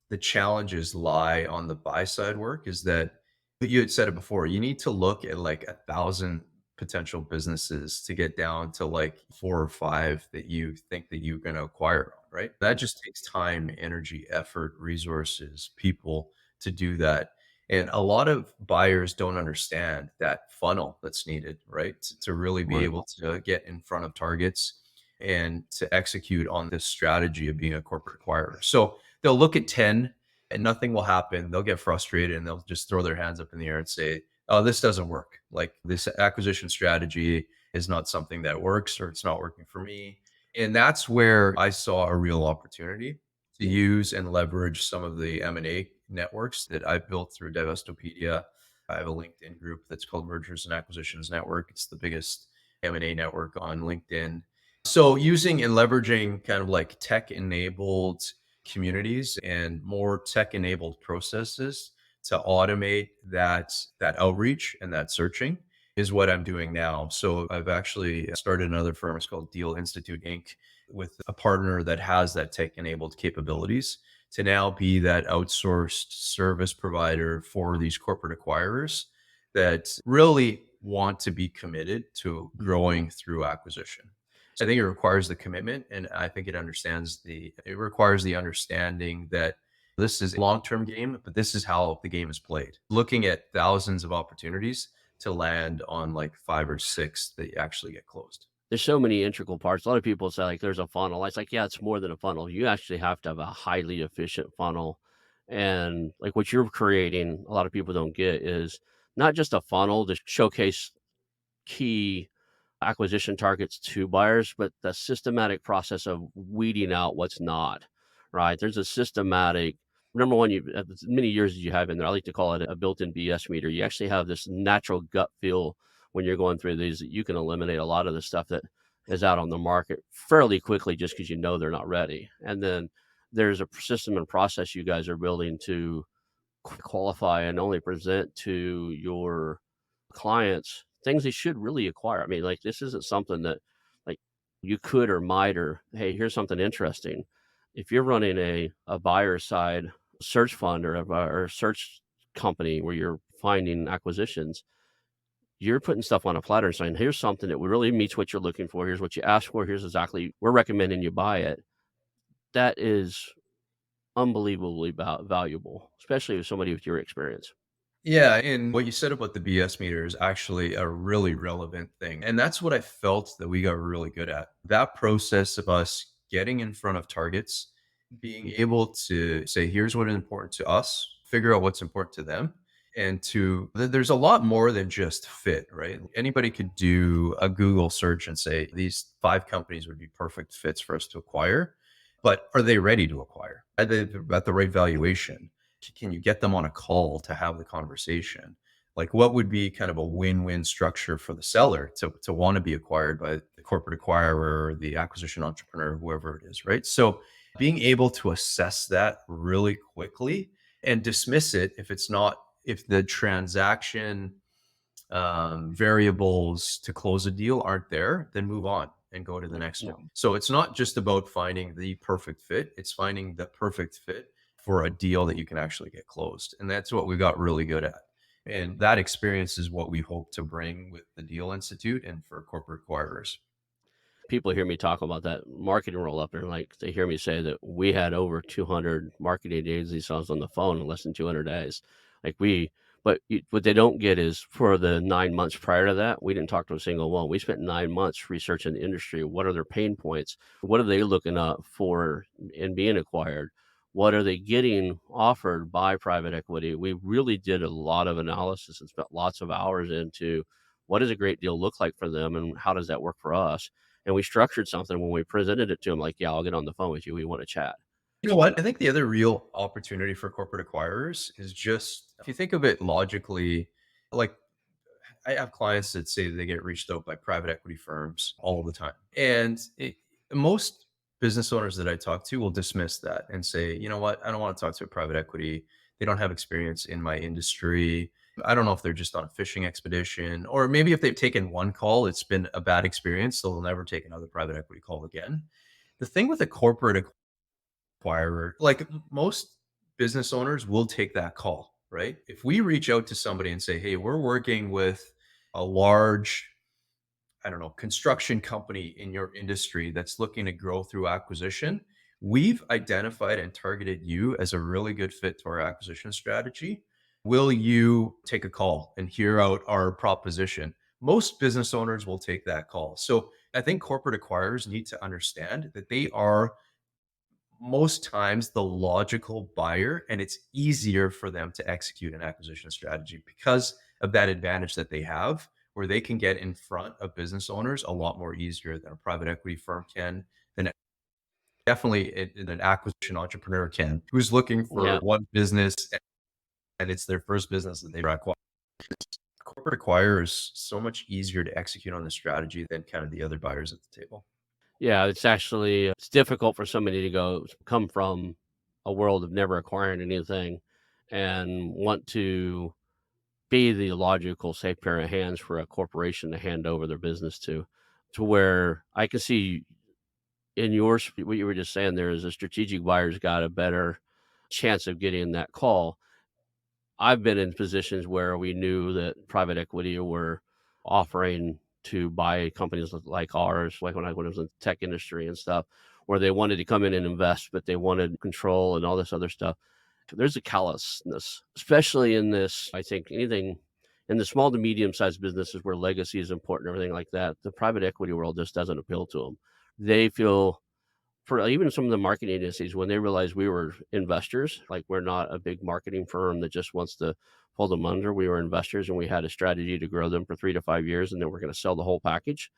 the challenges lie on the buy side work is that you had said it before, you need to look at like 1,000 potential businesses to get down to like 4 or 5 that you think that you're gonna acquire, right? That just takes time, energy, effort, resources, people to do that. And a lot of buyers don't understand that funnel that's needed, right? To really be Right. able to get in front of targets and to execute on this strategy of being a corporate acquirer. So they'll look at 10 and nothing will happen. They'll get frustrated and they'll just throw their hands up in the air and say, oh, this doesn't work. Like this acquisition strategy is not something that works or it's not working for me. And that's where I saw a real opportunity to use and leverage some of the M&A networks that I've built through Divestopedia. I have a LinkedIn group that's called Mergers and Acquisitions Network. It's the biggest M&A network on LinkedIn. So using and leveraging kind of like tech enabled communities and more tech enabled processes to automate that outreach and that searching is what I'm doing now. So I've actually started another firm. It's called Deal Institute Inc. with a partner that has that tech enabled capabilities to now be that outsourced service provider for these corporate acquirers that really want to be committed to growing through acquisition. So I think it requires the commitment, and I think it requires the understanding that this is a long-term game, but this is how the game is played. Looking at thousands of opportunities to land on like 5 or 6 that actually get closed. There's so many integral parts. A lot of people say like there's a funnel. It's like, yeah, it's more than a funnel. You actually have to have a highly efficient funnel. And like what you're creating, a lot of people don't get is not just a funnel to showcase key acquisition targets to buyers, but the systematic process of weeding out what's not, right? There's a systematic number one, you as many years as you have in there, I like to call it a built-in BS meter. You actually have this natural gut feel when you're going through these that you can eliminate a lot of the stuff that is out on the market fairly quickly just because you know they're not ready. And then there's a system and process you guys are building to qualify and only present to your clients things they should really acquire. I mean, like, this isn't something that, like, you could or might or, "Hey, here's something interesting." If you're running a buyer side search fund or a search company where you're finding acquisitions, you're putting stuff on a platter and saying, "Here's something that really meets what you're looking for. Here's what you asked for. Here's exactly we're recommending you buy it." That is unbelievably valuable, especially with somebody with your experience. Yeah, and what you said about the BS meter is actually a really relevant thing. And that's what I felt that we got really good at. That process of us getting in front of targets, being able to say, here's what is important to us, figure out what's important to them. And there's a lot more than just fit, right? Anybody could do a Google search and say, these 5 companies would be perfect fits for us to acquire. But are they ready to acquire? Are they at the right valuation? Can you get them on a call to have the conversation? Like, what would be kind of a win-win structure for the seller to want to be acquired by the corporate acquirer or the acquisition entrepreneur, whoever it is, right? So being able to assess that really quickly and dismiss it if the transaction variables to close a deal aren't there, then move on and go to the next No. one. So it's not just about finding the perfect fit, it's finding the perfect fit for a deal that you can actually get closed. And that's what we got really good at. And that experience is what we hope to bring with the Deal Institute and for corporate acquirers. People hear me talk about that marketing roll up and like they hear me say that we had over 200 marketing agency sales on the phone in less than 200 days. Like what they don't get is for the 9 months prior to that, we didn't talk to a single one. We spent 9 months researching the industry. What are their pain points? What are they looking up for in being acquired? What are they getting offered by private equity? We really did a lot of analysis and spent lots of hours into what does a great deal look like for them and how does that work for us? And we structured something when we presented it to him, like, "Yeah, I'll get on the phone with you. We want to chat." You know what? I think the other real opportunity for corporate acquirers is just if you think of it logically, like I have clients that say they get reached out by private equity firms all the time. And most business owners that I talk to will dismiss that and say, you know what? I don't want to talk to a private equity. They don't have experience in my industry. I don't know if they're just on a fishing expedition, or maybe if they've taken one call, it's been a bad experience. So they'll never take another private equity call again. The thing with a corporate acquirer, like most business owners will take that call, right? If we reach out to somebody and say, hey, we're working with a large, I don't know, construction company in your industry that's looking to grow through acquisition, we've identified and targeted you as a really good fit to our acquisition strategy. Will you take a call and hear out our proposition? Most business owners will take that call. So I think corporate acquirers need to understand that they are most times the logical buyer, and it's easier for them to execute an acquisition strategy because of that advantage that they have, where they can get in front of business owners a lot more easier than a private equity firm can, than definitely an acquisition entrepreneur can, who's looking for Yeah. one business and it's their first business that they acquire. Corporate acquire is so much easier to execute on the strategy than kind of the other buyers at the table. Yeah, it's difficult for somebody to come from a world of never acquiring anything and want to be the logical safe pair of hands for a corporation to hand over their business to where I can see in what you were just saying there is a strategic buyer's got a better chance of getting that call. I've been in positions where we knew that private equity were offering to buy companies like ours, like when I was in the tech industry and stuff, where they wanted to come in and invest, but they wanted control and all this other stuff. There's a callousness, especially in this. I think anything in the small to medium sized businesses where legacy is important, everything like that. The private equity world just doesn't appeal to them. They feel for even some of the marketing agencies, when they realized we were investors, like we're not a big marketing firm that just wants to pull them under. We were investors and we had a strategy to grow them for 3 to 5 years, and then we're going to sell the whole package.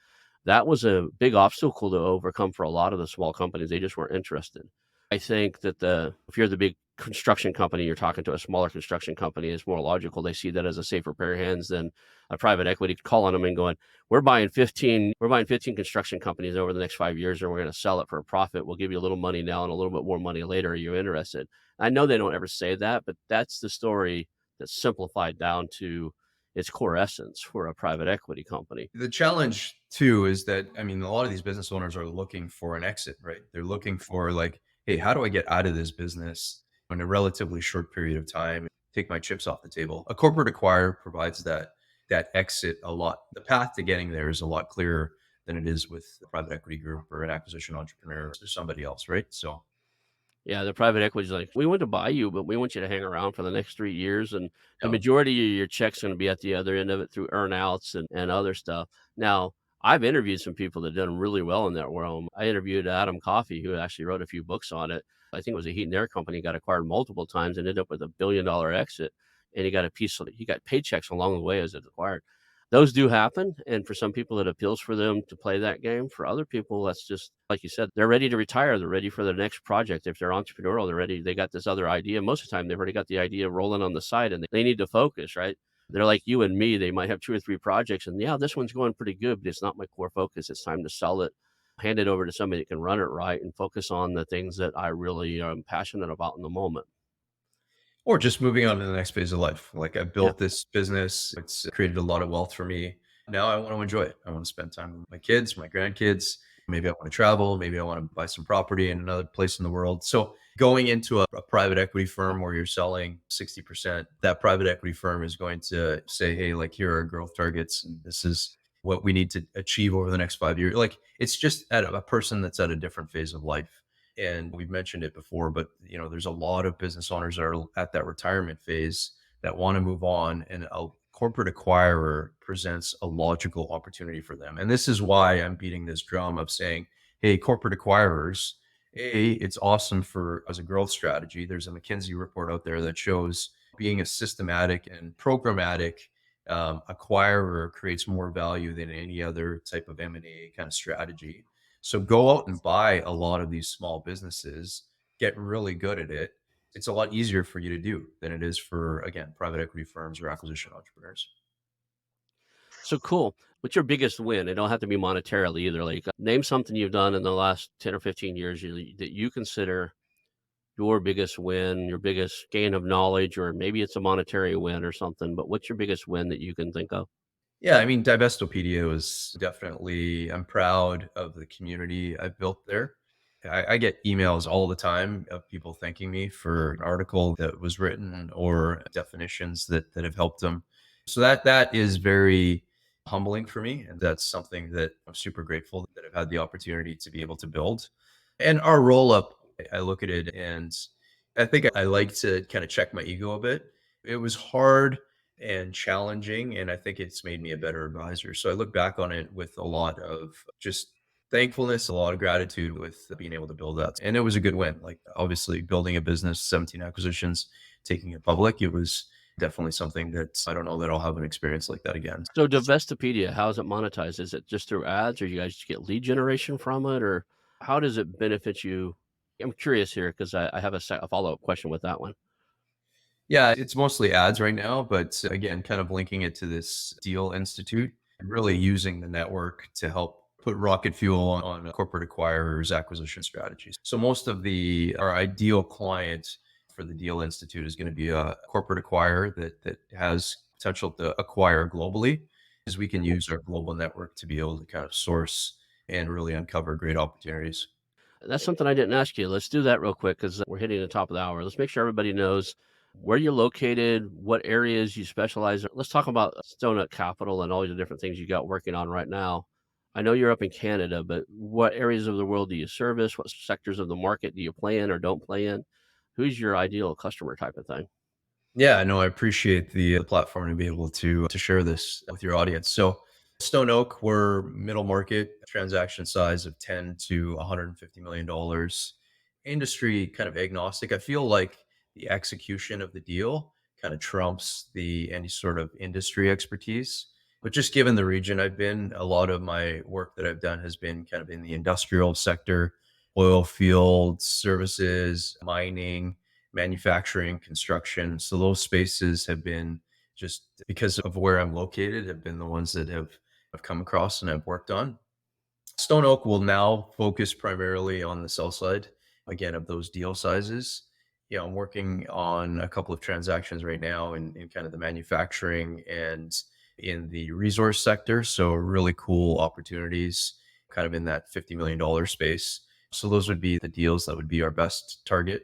That was a big obstacle to overcome for a lot of the small companies. They just weren't interested. I think that if you're the big construction company, you're talking to a smaller construction company, it's more logical. They see that as a safer pair of hands than a private equity calling them and going, we're buying 15 construction companies over the next 5 years, and we're going to sell it for a profit. We'll give you a little money now and a little bit more money later. Are you interested? I know they don't ever say that, but that's the story that's simplified down to its core essence for a private equity company. The challenge too is that, I mean, a lot of these business owners are looking for an exit, right? They're looking for like, hey, how do I get out of this business in a relatively short period of time, take my chips off the table? A corporate acquirer provides that exit a lot. The path to getting there is a lot clearer than it is with a private equity group or an acquisition entrepreneur or somebody else, right? So Yeah, the private equity is like, we want to buy you, but we want you to hang around for the next 3 years. And the yeah. majority of your check's going to be at the other end of it through earnouts and other stuff. Now, I've interviewed some people that done really well in that realm. I interviewed Adam Coffey, who actually wrote a few books on it. I think it was a heat and air company, got acquired multiple times and ended up with $1 billion exit. And he got paychecks along the way as it acquired. Those do happen, and for some people, it appeals for them to play that game. For other people, that's just like you said, they're ready to retire. They're ready for their next project. If they're entrepreneurial, they're ready. They got this other idea. Most of the time, they've already got the idea rolling on the side, and they need to focus, right? They're like you and me. They might have 2 or 3 projects, and yeah, this one's going pretty good, but it's not my core focus. It's time to sell it, hand it over to somebody that can run it right, and focus on the things that I really am passionate about in the moment. Or just moving on to the next phase of life. Like I Yeah. built this business, it's created a lot of wealth for me. Now I want to enjoy it. I want to spend time with my kids, my grandkids. Maybe I want to travel. Maybe I want to buy some property in another place in the world. So going into a private equity firm where you're selling 60%, that private equity firm is going to say, hey, like here are our growth targets. And this is what we need to achieve over the next 5 years. Like it's just at a person that's at a different phase of life. And we've mentioned it before, but there's a lot of business owners that are at that retirement phase that want to move on, and a corporate acquirer presents a logical opportunity for them. And this is why I'm beating this drum of saying, hey, corporate acquirers, it's awesome for as a growth strategy. There's a McKinsey report out there that shows being a systematic and programmatic acquirer creates more value than any other type of M&A kind of strategy. So go out and buy a lot of these small businesses, get really good at it. It's a lot easier for you to do than it is for, again, private equity firms or acquisition entrepreneurs. So cool. What's your biggest win? It don't have to be monetarily either. Like, name something you've done in the last 10 or 15 years that you consider your biggest win, your biggest gain of knowledge, or maybe it's a monetary win or something. But what's your biggest win that you can think of? Yeah, I mean, Divestopedia was definitely, I'm proud of the community I've built there. I get emails all the time of people thanking me for an article that was written or definitions that have helped them. So that is very humbling for me. And that's something that I'm super grateful that I've had the opportunity to be able to build. And our roll up, I look at it and I think I like to kind of check my ego a bit. It was hard and challenging, and I think it's made me a better advisor. So I look back on it with a lot of just thankfulness, a lot of gratitude with being able to build that. And it was a good win. Like obviously building a business, 17 acquisitions, taking it public, it was definitely something that I don't know that I'll have an experience like that again. So Divestopedia, how is it monetized? Is it just through ads, or you guys get lead generation from it, or how does it benefit you? I'm curious here because I have a follow-up question with that one. Yeah, it's mostly ads right now, but again, kind of linking it to this Deal Institute, and really using the network to help put rocket fuel on corporate acquirers' acquisition strategies. So most of our ideal client for the Deal Institute is going to be a corporate acquirer that has potential to acquire globally, because we can use our global network to be able to kind of source and really uncover great opportunities. That's something I didn't ask you. Let's do that real quick because we're hitting the top of the hour. Let's make sure everybody knows where you're located, what areas you specialize in. Let's talk about Donut Capital and all the different things you got working on right now. I know you're up in Canada, but what areas of the world do you service? What sectors of the market do you play in or don't play in? Who's your ideal customer type of thing? Yeah, no, I appreciate the platform to be able to share this with your audience. So Stone Oak, we're middle market, transaction size of 10 to $150 million. Industry kind of agnostic. I feel like the execution of the deal kind of trumps the any sort of industry expertise. But just given the region I've been, a lot of my work that I've done has been kind of in the industrial sector, oil fields, services, mining, manufacturing, construction. So those spaces have been, just because of where I'm located, have been the ones that have I've come across and I've worked on. Stone Oak will now focus primarily on the sell side, again, of those deal sizes. Yeah, I'm working on a couple of transactions right now in kind of the manufacturing and in the resource sector. So really cool opportunities kind of in that $50 million space. So those would be the deals that would be our best target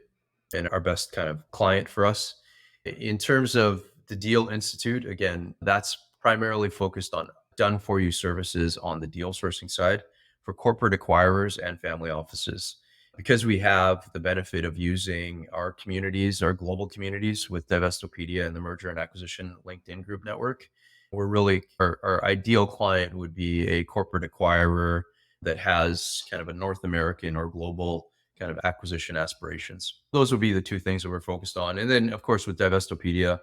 and our best kind of client for us. In terms of the Deal Institute, again, that's primarily focused on done for you services on the deal sourcing side for corporate acquirers and family offices. Because we have the benefit of using our communities, our global communities with Divestopedia and the merger and acquisition LinkedIn group network, we're really, our ideal client would be a corporate acquirer that has kind of a North American or global kind of acquisition aspirations. Those would be the two things that we're focused on. And then, of course, with Divestopedia,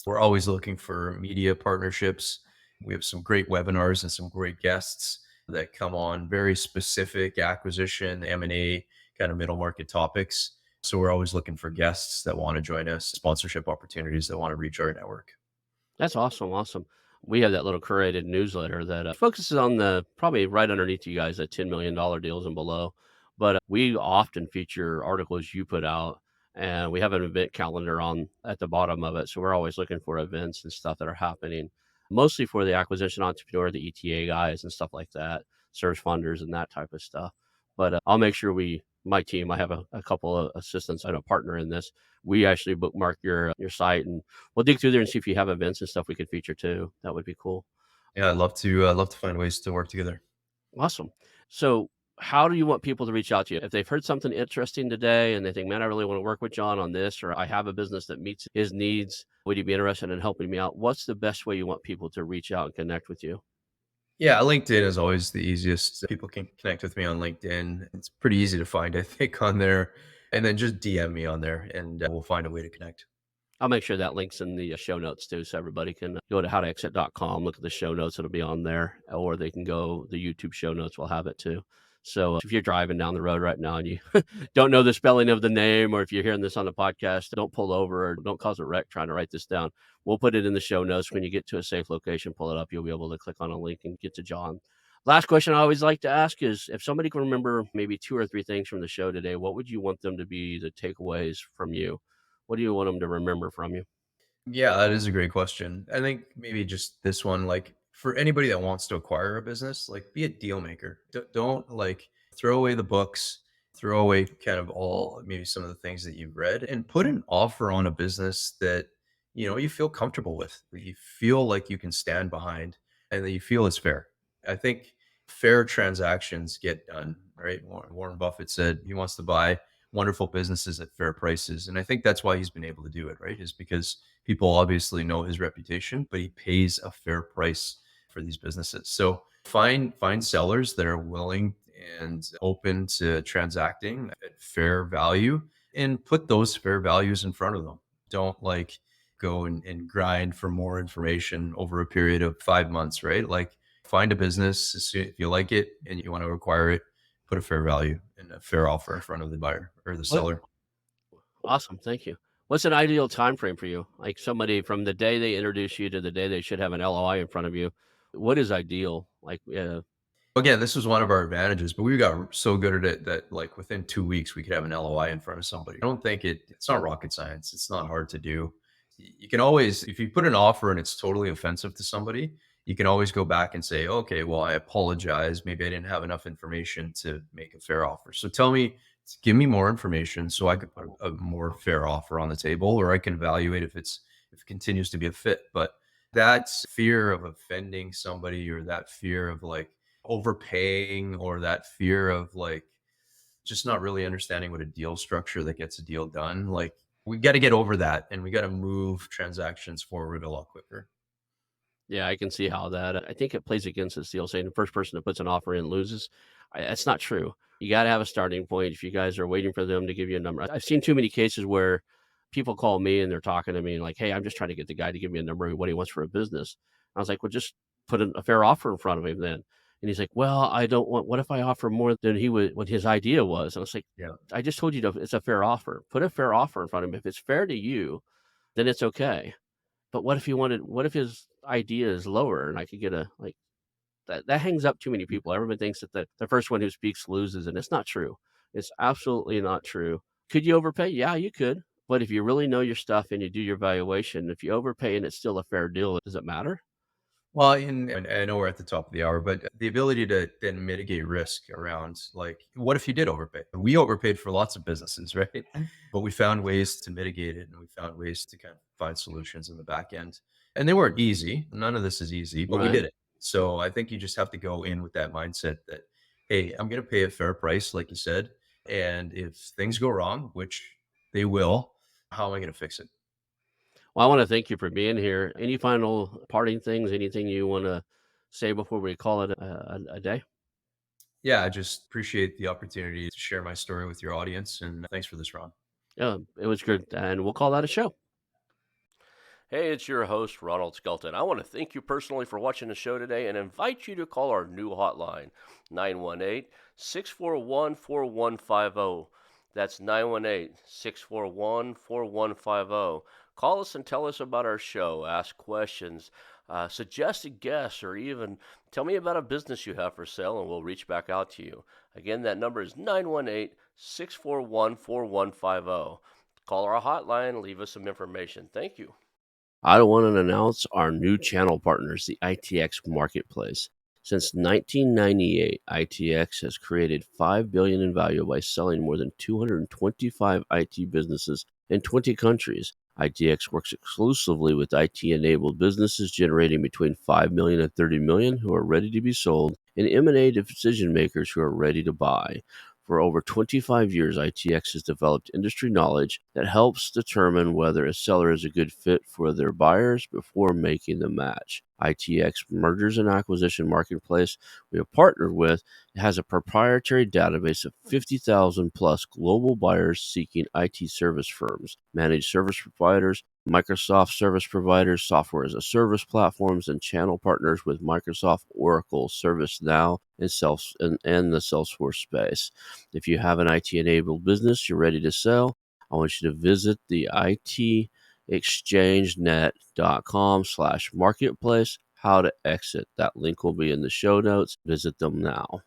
we're always looking for media partnerships. We have some great webinars and some great guests that come on very specific acquisition, M&A, kind of middle market topics. So we're always looking for guests that want to join us, sponsorship opportunities that want to reach our network. That's awesome, awesome. We have that little curated newsletter that focuses on the probably right underneath you guys at $10 million deals and below. But we often feature articles you put out, and we have an event calendar on at the bottom of it. So we're always looking for events and stuff that are happening, mostly for the acquisition entrepreneur, the ETA guys and stuff like that, search funders and that type of stuff. But I'll make sure my team, I have a couple of assistants and a partner in this. We actually bookmark your site, and we'll dig through there and see if you have events and stuff we could feature too. That would be cool. Yeah, I'd love to find ways to work together. Awesome. So, how do you want people to reach out to you? If they've heard something interesting today and they think, man, I really want to work with John on this, or I have a business that meets his needs, would you be interested in helping me out? What's the best way you want people to reach out and connect with you? Yeah, LinkedIn is always the easiest. People can connect with me on LinkedIn. It's pretty easy to find, I think, on there. And then just DM me on there and we'll find a way to connect. I'll make sure that link's in the show notes too, so everybody can go to howtoexit.com, look at the show notes. It'll be on there, or they can go, the YouTube show notes will have it too. So if you're driving down the road right now and you don't know the spelling of the name, or if you're hearing this on the podcast, don't pull over or don't cause a wreck trying to write this down. We'll put it in the show notes. When you get to a safe location, pull it up. You'll be able to click on a link and get to John. Last question I always like to ask is, if somebody can remember maybe 2 or 3 things from the show today, what would you want them to be the takeaways from you? What do you want them to remember from you? Yeah, that is a great question. I think maybe just this one, like for anybody that wants to acquire a business, like be a deal maker. Don't like throw away the books, throw away kind of all maybe some of the things that you've read and put an offer on a business that you feel comfortable with, that you feel like you can stand behind and that you feel is fair. I think fair transactions get done, right? Warren Buffett said he wants to buy wonderful businesses at fair prices. And I think that's why he's been able to do it, right? Is because people obviously know his reputation, but he pays a fair price for these businesses. So find sellers that are willing and open to transacting at fair value and put those fair values in front of them. Don't like go and grind for more information over a period of 5 months, right? Like find a business if you like it and you want to acquire it, put a fair value and a fair offer in front of the buyer or the What seller. Awesome, thank you. What's an ideal time frame for you? Like somebody from the day they introduce you to the day they should have an LOI in front of you. What is ideal? Like, Again, this was one of our advantages, but we got so good at it that like within 2 weeks we could have an LOI in front of somebody. I don't think it's not rocket science. It's not hard to do. You can always, if you put an offer and it's totally offensive to somebody, you can always go back and say, okay, well, I apologize. Maybe I didn't have enough information to make a fair offer. So give me more information so I could put a more fair offer on the table, or I can evaluate if it continues to be a fit. But that fear of offending somebody, or that fear of like overpaying, or that fear of like just not really understanding what a deal structure that gets a deal done, like we got to get over that and we got to move transactions forward a lot quicker. Yeah, I can see how that I think it plays against this deal saying the first person that puts an offer in loses. That's not true. You gotta have a starting point if you guys are waiting for them to give you a number. I've seen too many cases where people call me and they're talking to me like, "Hey, I'm just trying to get the guy to give me a number of what he wants for a business." I was like, "Well, just put a fair offer in front of him then." And he's like, "Well, I don't want what if I offer more than he would what his idea was?" And I was like, Yeah. "I just told you to it's a fair offer. Put a fair offer in front of him. If it's fair to you, then it's okay." But what if his idea is lower and I could get a like that hangs up too many people. Everyone thinks that the first one who speaks loses, and it's not true. It's absolutely not true. Could you overpay? Yeah, you could. But if you really know your stuff and you do your valuation, if you overpay and it's still a fair deal, does it matter? Well, and I know we're at the top of the hour, but the ability to then mitigate risk around, like, what if you did overpay? We overpaid for lots of businesses, right? But we found ways to mitigate it, and we found ways to kind of find solutions in the back end. And they weren't easy. None of this is easy, but we Right. did it. So I think you just have to go in with that mindset that, hey, I'm going to pay a fair price, like you said. And if things go wrong, which they will, how am I going to fix it? Well, I want to thank you for being here. Any final parting things? Anything you want to say before we call it a day? Yeah, I just appreciate the opportunity to share my story with your audience. And thanks for this, Ron. Yeah, it was good, and we'll call that a show. Hey, it's your host, Ronald Skelton. I want to thank you personally for watching the show today and invite you to call our new hotline, 918 641 4150. That's 918 641 4150. Call us and tell us about our show, ask questions, suggest a guest, or even tell me about a business you have for sale, and we'll reach back out to you. Again, that number is 918 641 4150. Call our hotline, leave us some information. Thank you. I want to announce our new channel partners, the ITX Marketplace. Since 1998, ITX has created $5 billion in value by selling more than 225 IT businesses in 20 countries. ITX works exclusively with IT-enabled businesses generating between 5 million and 30 million who are ready to be sold, and M&A decision makers who are ready to buy. For over 25 years, ITX has developed industry knowledge that helps determine whether a seller is a good fit for their buyers before making the match. ITX Mergers and Acquisition Marketplace we have partnered with has a proprietary database of 50,000 plus global buyers seeking IT service firms, managed service providers, Microsoft service providers, software as a service platforms, and channel partners with Microsoft, Oracle, ServiceNow, and the Salesforce space. If you have an IT enabled business you're ready to sell, I want you to visit the itexchangenet.com/marketplace. How to exit. That link will be in the show notes. Visit them now.